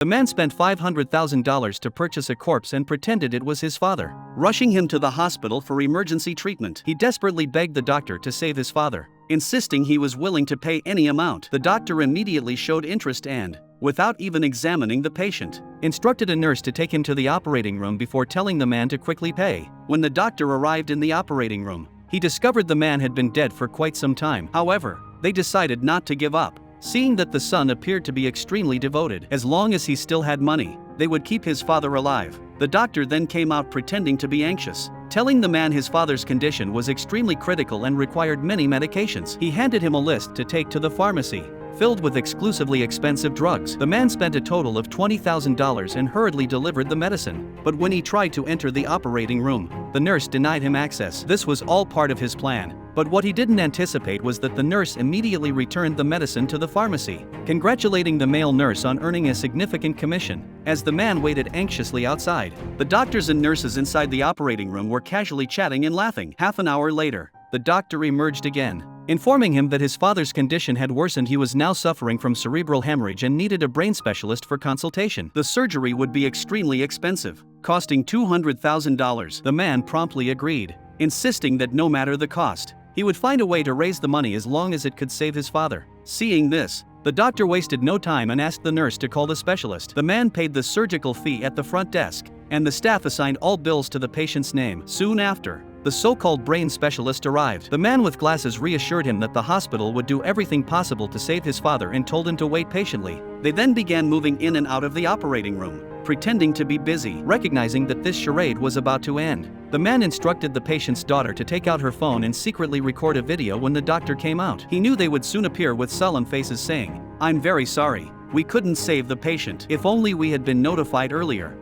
The man spent $500,000 to purchase a corpse and pretended it was his father, rushing him to the hospital for emergency treatment. He desperately begged the doctor to save his father, insisting he was willing to pay any amount. The doctor immediately showed interest and, without even examining the patient, instructed a nurse to take him to the operating room before telling the man to quickly pay. When the doctor arrived in the operating room, he discovered the man had been dead for quite some time. However, they decided not to give up, seeing that the son appeared to be extremely devoted. As long as he still had money, they would keep his father alive. The doctor then came out pretending to be anxious, telling the man his father's condition was extremely critical and required many medications. He handed him a list to take to the pharmacy, filled with exclusively expensive drugs. The man spent a total of $20,000 and hurriedly delivered the medicine. But when he tried to enter the operating room, the nurse denied him access. This was all part of his plan. But what he didn't anticipate was that the nurse immediately returned the medicine to the pharmacy, congratulating the male nurse on earning a significant commission. As the man waited anxiously outside, the doctors and nurses inside the operating room were casually chatting and laughing. Half an hour later, the doctor emerged again, informing him that his father's condition had worsened. He was now suffering from cerebral hemorrhage and needed a brain specialist for consultation. The surgery would be extremely expensive, costing $200,000. The man promptly agreed, insisting that no matter the cost, he would find a way to raise the money as long as it could save his father. Seeing this, the doctor wasted no time and asked the nurse to call the specialist. The man paid the surgical fee at the front desk, and the staff assigned all bills to the patient's name. Soon after, the so-called brain specialist arrived. The man with glasses reassured him that the hospital would do everything possible to save his father and told him to wait patiently. They then began moving in and out of the operating room, pretending to be busy. Recognizing that this charade was about to end, the man instructed the patient's daughter to take out her phone and secretly record a video when the doctor came out. He knew they would soon appear with sullen faces saying, "I'm very sorry. We couldn't save the patient. If only we had been notified earlier."